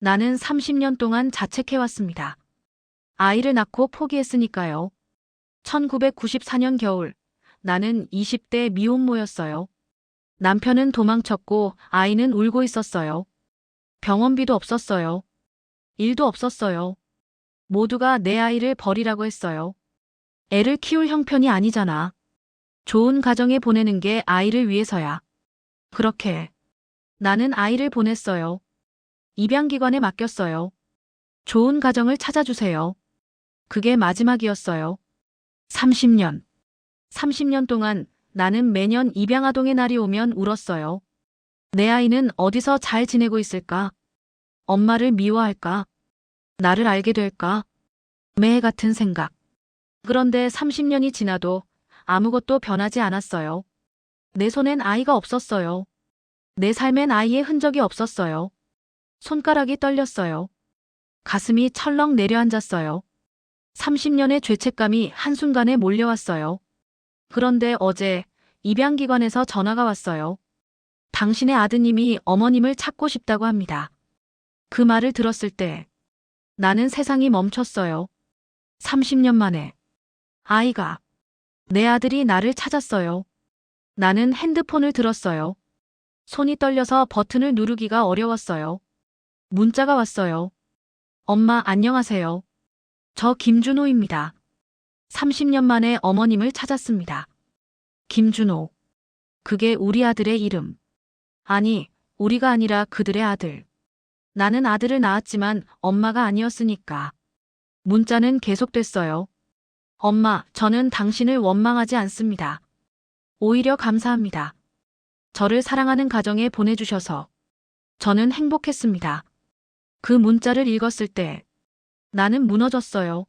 나는 30년 동안 자책해왔습니다. 아이를 낳고 포기했으니까요. 1994년 겨울, 나는 20대 미혼모였어요. 남편은 도망쳤고 아이는 울고 있었어요. 병원비도 없었어요. 일도 없었어요. 모두가 내 아이를 버리라고 했어요. 애를 키울 형편이 아니잖아. 좋은 가정에 보내는 게 아이를 위해서야. 그렇게 나는 아이를 보냈어요. 입양기관에 맡겼어요. 좋은 가정을 찾아주세요. 그게 마지막이었어요. 30년. 30년 동안 나는 매년 입양아동의 날이 오면 울었어요. 내 아이는 어디서 잘 지내고 있을까? 엄마를 미워할까? 나를 알게 될까? 매해 같은 생각. 그런데 30년이 지나도 아무것도 변하지 않았어요. 내 손엔 아이가 없었어요. 내 삶엔 아이의 흔적이 없었어요. 손가락이 떨렸어요. 가슴이 철렁 내려앉았어요. 30년의 죄책감이 한순간에 몰려왔어요. 그런데 어제 입양기관에서 전화가 왔어요. 당신의 아드님이 어머님을 찾고 싶다고 합니다. 그 말을 들었을 때 나는 세상이 멈췄어요. 30년 만에 아이가, 내 아들이 나를 찾았어요. 나는 핸드폰을 들었어요. 손이 떨려서 버튼을 누르기가 어려웠어요. 문자가 왔어요. 엄마 안녕하세요. 저 김준호입니다. 30년 만에 어머님을 찾았습니다. 김준호. 그게 우리 아들의 이름. 아니, 우리가 아니라 그들의 아들. 나는 아들을 낳았지만 엄마가 아니었으니까. 문자는 계속됐어요. 엄마, 저는 당신을 원망하지 않습니다. 오히려 감사합니다. 저를 사랑하는 가정에 보내주셔서 저는 행복했습니다. 그 문자를 읽었을 때 나는 무너졌어요.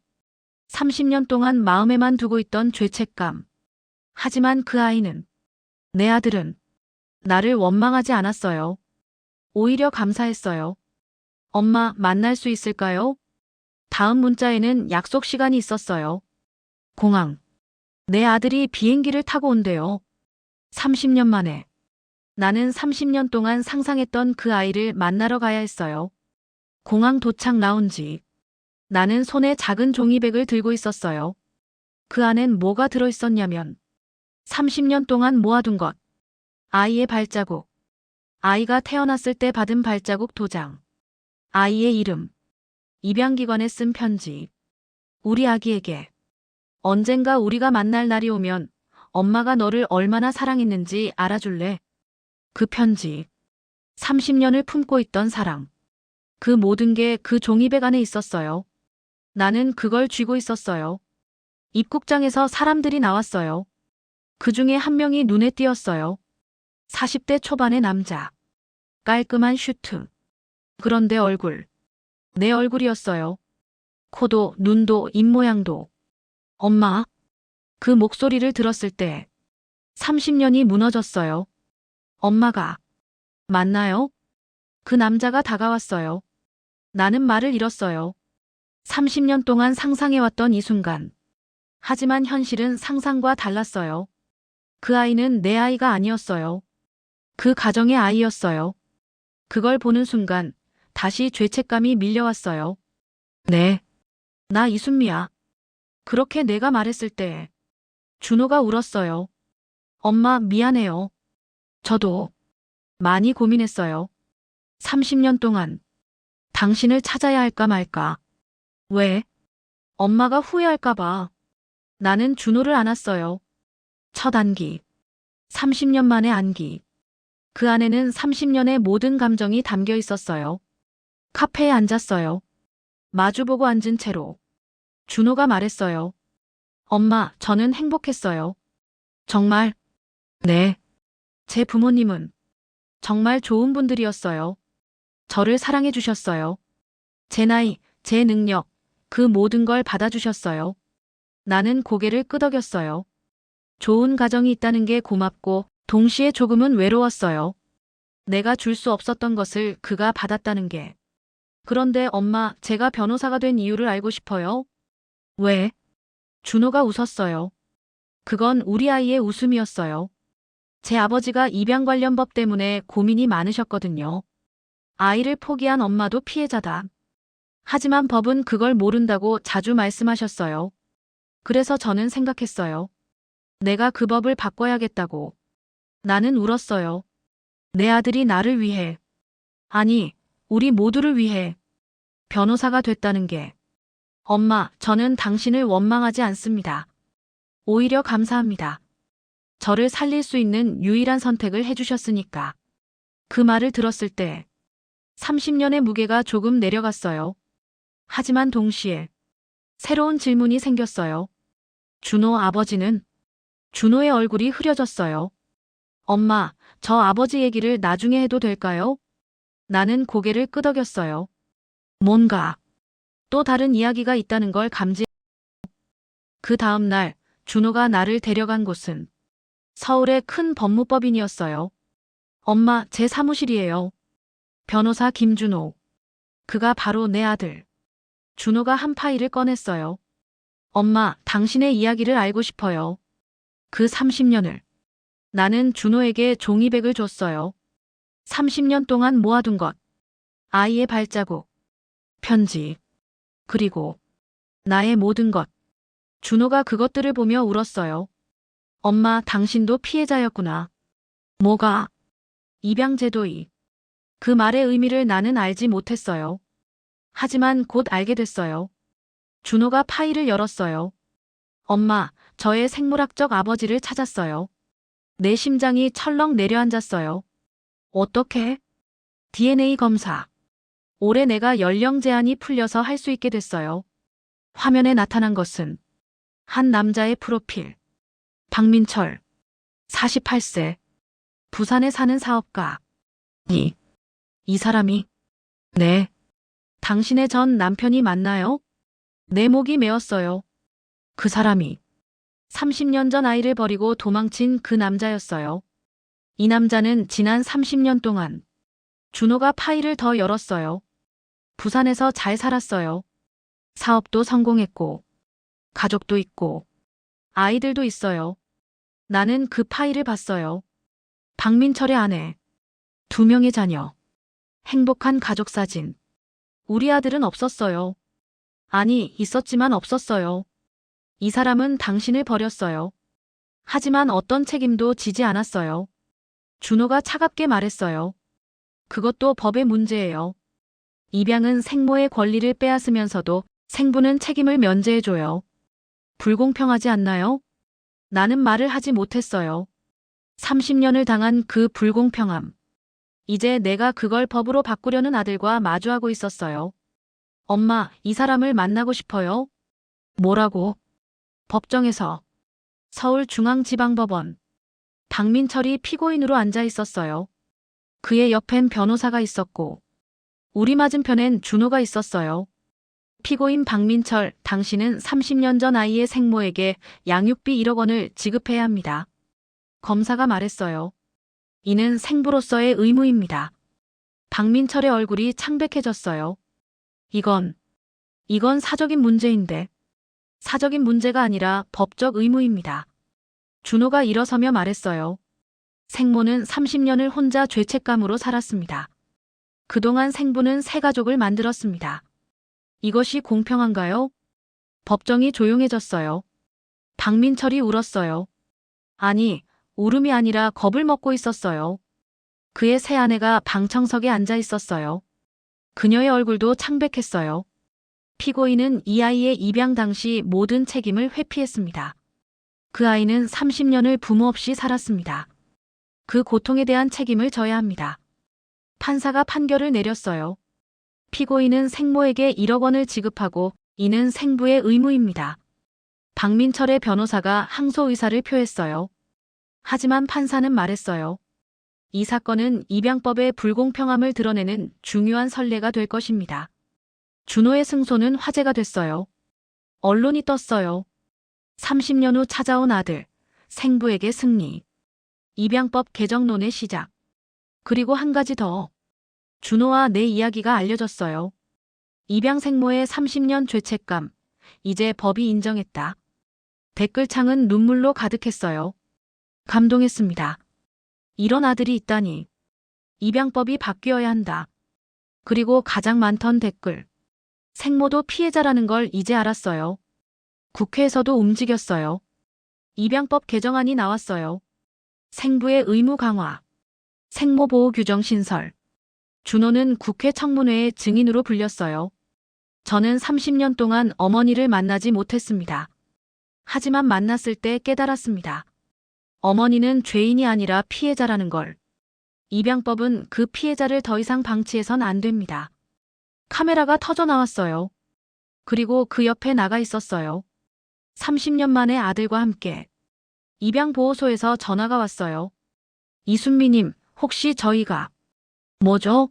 30년 동안 마음에만 두고 있던 죄책감. 하지만 그 아이는, 내 아들은 나를 원망하지 않았어요. 오히려 감사했어요. 엄마, 만날 수 있을까요? 다음 문자에는 약속 시간이 있었어요. 공항. 내 아들이 비행기를 타고 온대요. 30년 만에. 나는 30년 동안 상상했던 그 아이를 만나러 가야 했어요. 공항 도착 라운지. 나는 손에 작은 종이백을 들고 있었어요. 그 안엔 뭐가 들어있었냐면 30년 동안 모아둔 것. 아이의 발자국. 아이가 태어났을 때 받은 발자국 도장. 아이의 이름. 입양기관에 쓴 편지. 우리 아기에게. 언젠가 우리가 만날 날이 오면 엄마가 너를 얼마나 사랑했는지 알아줄래? 그 편지. 30년을 품고 있던 사랑. 그 모든 게 그 종이백 안에 있었어요. 나는 그걸 쥐고 있었어요. 입국장에서 사람들이 나왔어요. 그 중에 한 명이 눈에 띄었어요. 40대 초반의 남자. 깔끔한 슈트. 그런데 얼굴. 내 얼굴이었어요. 코도, 눈도, 입모양도. 엄마. 그 목소리를 들었을 때 30년이 무너졌어요. 엄마가. 맞나요? 그 남자가 다가왔어요. 나는 말을 잃었어요. 30년 동안 상상해왔던 이 순간. 하지만 현실은 상상과 달랐어요. 그 아이는 내 아이가 아니었어요. 그 가정의 아이였어요. 그걸 보는 순간 다시 죄책감이 밀려왔어요. 네. 나 이순미야. 그렇게 내가 말했을 때 준호가 울었어요. 엄마 미안해요. 저도 많이 고민했어요. 30년 동안 당신을 찾아야 할까 말까. 왜? 엄마가 후회할까 봐. 나는 준호를 안았어요. 첫 안기. 30년 만의 안기. 그 안에는 30년의 모든 감정이 담겨 있었어요. 카페에 앉았어요. 마주보고 앉은 채로. 준호가 말했어요. 엄마, 저는 행복했어요. 정말? 네. 제 부모님은 정말 좋은 분들이었어요. 저를 사랑해 주셨어요. 제 나이, 제 능력, 그 모든 걸 받아주셨어요. 나는 고개를 끄덕였어요. 좋은 가정이 있다는 게 고맙고 동시에 조금은 외로웠어요. 내가 줄 수 없었던 것을 그가 받았다는 게. 그런데 엄마, 제가 변호사가 된 이유를 알고 싶어요. 왜? 준호가 웃었어요. 그건 우리 아이의 웃음이었어요. 제 아버지가 입양 관련 법 때문에 고민이 많으셨거든요. 아이를 포기한 엄마도 피해자다. 하지만 법은 그걸 모른다고 자주 말씀하셨어요. 그래서 저는 생각했어요. 내가 그 법을 바꿔야겠다고. 나는 울었어요. 내 아들이 나를 위해, 아니, 우리 모두를 위해 변호사가 됐다는 게. 엄마, 저는 당신을 원망하지 않습니다. 오히려 감사합니다. 저를 살릴 수 있는 유일한 선택을 해주셨으니까. 그 말을 들었을 때 30년의 무게가 조금 내려갔어요. 하지만 동시에 새로운 질문이 생겼어요. 준호 아버지는? 준호의 얼굴이 흐려졌어요. 엄마, 저 아버지 얘기를 나중에 해도 될까요? 나는 고개를 끄덕였어요. 뭔가 또 다른 이야기가 있다는 걸 그 다음 날 준호가 나를 데려간 곳은 서울의 큰 법무법인이었어요. 엄마, 제 사무실이에요. 변호사 김준호. 그가 바로 내 아들. 준호가 한 파일을 꺼냈어요. 엄마, 당신의 이야기를 알고 싶어요. 그 30년을. 나는 준호에게 종이백을 줬어요. 30년 동안 모아둔 것. 아이의 발자국. 편지. 그리고 나의 모든 것. 준호가 그것들을 보며 울었어요. 엄마, 당신도 피해자였구나. 뭐가? 입양제도이. 그 말의 의미를 나는 알지 못했어요. 하지만 곧 알게 됐어요. 준호가 파일을 열었어요. 엄마, 저의 생물학적 아버지를 찾았어요. 내 심장이 철렁 내려앉았어요. 어떻게? DNA 검사. 올해 내가 연령 제한이 풀려서 할 수 있게 됐어요. 화면에 나타난 것은 한 남자의 프로필. 박민철. 48세. 부산에 사는 사업가. 이 사람이. 네. 당신의 전 남편이 맞나요? 내 목이 메었어요. 그 사람이 30년 전 아이를 버리고 도망친 그 남자였어요. 이 남자는 지난 30년 동안 준호가 파일을 더 열었어요. 부산에서 잘 살았어요. 사업도 성공했고, 가족도 있고, 아이들도 있어요. 나는 그 파일을 봤어요. 박민철의 아내, 2명의 자녀, 행복한 가족 사진. 우리 아들은 없었어요. 아니, 있었지만 없었어요. 이 사람은 당신을 버렸어요. 하지만 어떤 책임도 지지 않았어요. 준호가 차갑게 말했어요. 그것도 법의 문제예요. 입양은 생모의 권리를 빼앗으면서도 생부는 책임을 면제해줘요. 불공평하지 않나요? 나는 말을 하지 못했어요. 30년을 당한 그 불공평함. 이제 내가 그걸 법으로 바꾸려는 아들과 마주하고 있었어요. 엄마, 이 사람을 만나고 싶어요. 뭐라고? 법정에서. 서울중앙지방법원. 박민철이 피고인으로 앉아 있었어요. 그의 옆엔 변호사가 있었고, 우리 맞은편엔 준호가 있었어요. 피고인 박민철, 당신은 30년 전 아이의 생모에게 양육비 1억 원을 지급해야 합니다. 검사가 말했어요. 이는 생부로서의 의무입니다. 박민철의 얼굴이 창백해졌어요. 이건 사적인 문제인데. 사적인 문제가 아니라 법적 의무입니다. 준호가 일어서며 말했어요. 생모는 30년을 혼자 죄책감으로 살았습니다. 그동안 생부는 새 가족을 만들었습니다. 이것이 공평한가요? 법정이 조용해졌어요. 박민철이 울었어요. 아니, 울음이 아니라 겁을 먹고 있었어요. 그의 새 아내가 방청석에 앉아 있었어요. 그녀의 얼굴도 창백했어요. 피고인은 이 아이의 입양 당시 모든 책임을 회피했습니다. 그 아이는 30년을 부모 없이 살았습니다. 그 고통에 대한 책임을 져야 합니다. 판사가 판결을 내렸어요. 피고인은 생모에게 1억 원을 지급하고 이는 생부의 의무입니다. 박민철의 변호사가 항소 의사를 표했어요. 하지만 판사는 말했어요. 이 사건은 입양법의 불공평함을 드러내는 중요한 선례가 될 것입니다. 준호의 승소는 화제가 됐어요. 언론이 떴어요. 30년 후 찾아온 아들, 생부에게 승리. 입양법 개정론의 시작. 그리고 한 가지 더. 준호와 내 이야기가 알려졌어요. 입양 생모의 30년 죄책감. 이제 법이 인정했다. 댓글창은 눈물로 가득했어요. 감동했습니다. 이런 아들이 있다니. 입양법이 바뀌어야 한다. 그리고 가장 많던 댓글. 생모도 피해자라는 걸 이제 알았어요. 국회에서도 움직였어요. 입양법 개정안이 나왔어요. 생부의 의무 강화. 생모 보호 규정 신설. 준호는 국회 청문회에 증인으로 불렸어요. 저는 30년 동안 어머니를 만나지 못했습니다. 하지만 만났을 때 깨달았습니다. 어머니는 죄인이 아니라 피해자라는 걸. 입양법은 그 피해자를 더 이상 방치해선 안 됩니다. 카메라가 터져 나왔어요. 그리고 그 옆에 나가 있었어요. 30년 만에 아들과 함께. 입양보호소에서 전화가 왔어요. 이순미님, 혹시 저희가. 뭐죠?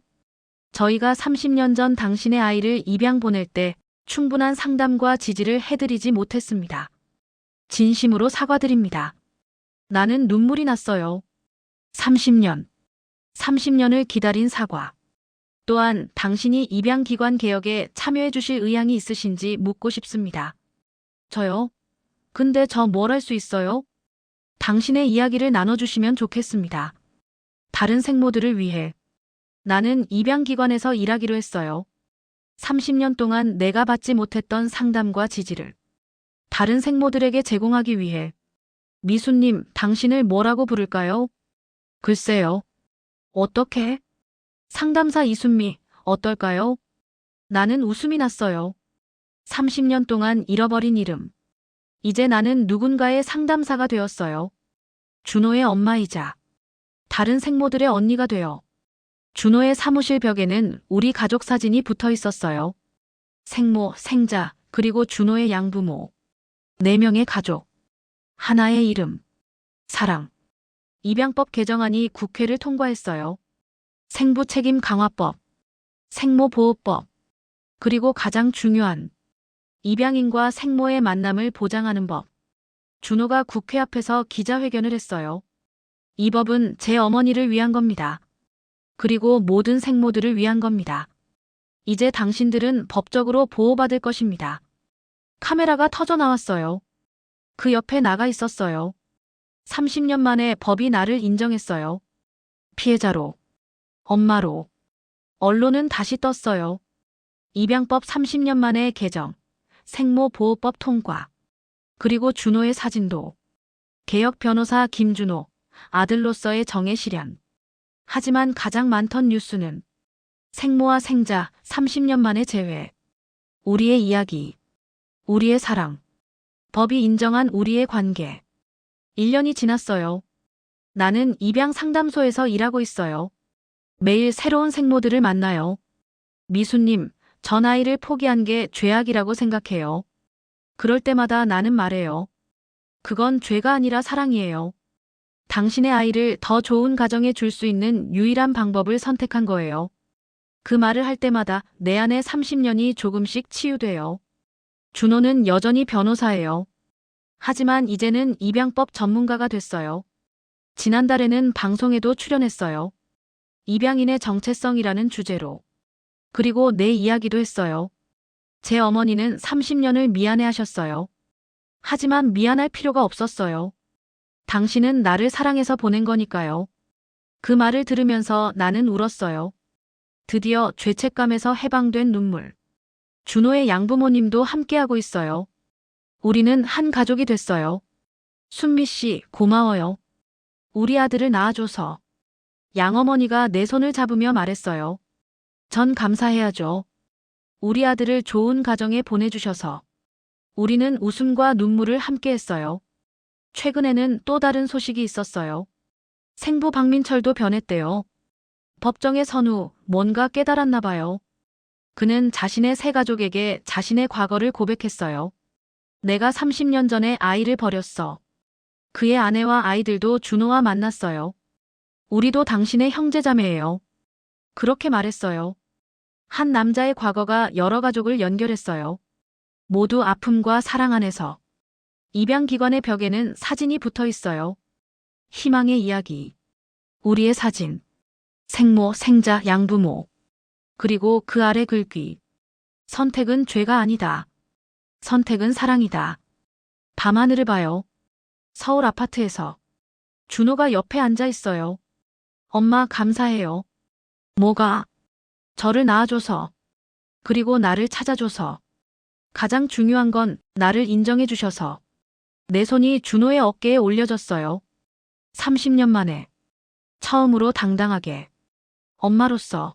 저희가 30년 전 당신의 아이를 입양 보낼 때 충분한 상담과 지지를 해드리지 못했습니다. 진심으로 사과드립니다. 나는 눈물이 났어요. 30년. 30년을 기다린 사과. 또한 당신이 입양기관 개혁에 참여해 주실 의향이 있으신지 묻고 싶습니다. 저요? 근데 저 뭘 할 수 있어요? 당신의 이야기를 나눠주시면 좋겠습니다. 다른 생모들을 위해. 나는 입양기관에서 일하기로 했어요. 30년 동안 내가 받지 못했던 상담과 지지를 다른 생모들에게 제공하기 위해. 미수님, 당신을 뭐라고 부를까요? 글쎄요. 어떻게? 상담사 이순미, 어떨까요? 나는 웃음이 났어요. 30년 동안 잃어버린 이름. 이제 나는 누군가의 상담사가 되었어요. 준호의 엄마이자 다른 생모들의 언니가 되어. 준호의 사무실 벽에는 우리 가족 사진이 붙어 있었어요. 생모, 생자, 그리고 준호의 양부모. 4명의 가족. 하나의 이름. 사랑. 입양법 개정안이 국회를 통과했어요. 생부 책임 강화법. 생모 보호법. 그리고 가장 중요한 입양인과 생모의 만남을 보장하는 법. 준호가 국회 앞에서 기자회견을 했어요. 이 법은 제 어머니를 위한 겁니다. 그리고 모든 생모들을 위한 겁니다. 이제 당신들은 법적으로 보호받을 것입니다. 카메라가 터져 나왔어요. 그 옆에 나가 있었어요. 30년 만에 법이 나를 인정했어요. 피해자로. 엄마로. 언론은 다시 떴어요. 입양법 30년 만에 개정. 생모보호법 통과. 그리고 준호의 사진도. 개혁 변호사 김준호. 아들로서의 정의 실현. 하지만 가장 많던 뉴스는 생모와 생자 30년 만에 재회. 우리의 이야기. 우리의 사랑. 법이 인정한 우리의 관계. 1년이 지났어요. 나는 입양 상담소에서 일하고 있어요. 매일 새로운 생모들을 만나요. 미수님, 전 아이를 포기한 게 죄악이라고 생각해요. 그럴 때마다 나는 말해요. 그건 죄가 아니라 사랑이에요. 당신의 아이를 더 좋은 가정에 줄 수 있는 유일한 방법을 선택한 거예요. 그 말을 할 때마다 내 안에 30년이 조금씩 치유돼요. 준호는 여전히 변호사예요. 하지만 이제는 입양법 전문가가 됐어요. 지난달에는 방송에도 출연했어요. 입양인의 정체성이라는 주제로. 그리고 내 이야기도 했어요. 제 어머니는 30년을 미안해하셨어요. 하지만 미안할 필요가 없었어요. 당신은 나를 사랑해서 보낸 거니까요. 그 말을 들으면서 나는 울었어요. 드디어 죄책감에서 해방된 눈물. 준호의 양부모님도 함께하고 있어요. 우리는 한 가족이 됐어요. 순미 씨, 고마워요. 우리 아들을 낳아줘서. 양어머니가 내 손을 잡으며 말했어요. 전 감사해야죠. 우리 아들을 좋은 가정에 보내주셔서. 우리는 웃음과 눈물을 함께했어요. 최근에는 또 다른 소식이 있었어요. 생부 박민철도 변했대요. 법정에 선 후 뭔가 깨달았나 봐요. 그는 자신의 새 가족에게 자신의 과거를 고백했어요. 내가 30년 전에 아이를 버렸어. 그의 아내와 아이들도 준호와 만났어요. 우리도 당신의 형제자매예요. 그렇게 말했어요. 한 남자의 과거가 여러 가족을 연결했어요. 모두 아픔과 사랑 안에서. 입양기관의 벽에는 사진이 붙어 있어요. 희망의 이야기. 우리의 사진. 생모, 생자, 양부모. 그리고 그 아래 글귀. 선택은 죄가 아니다. 선택은 사랑이다. 밤하늘을 봐요. 서울 아파트에서. 준호가 옆에 앉아 있어요. 엄마 감사해요. 뭐가? 저를 낳아줘서. 그리고 나를 찾아줘서. 가장 중요한 건 나를 인정해 주셔서. 내 손이 준호의 어깨에 올려졌어요. 30년 만에. 처음으로 당당하게. 엄마로서.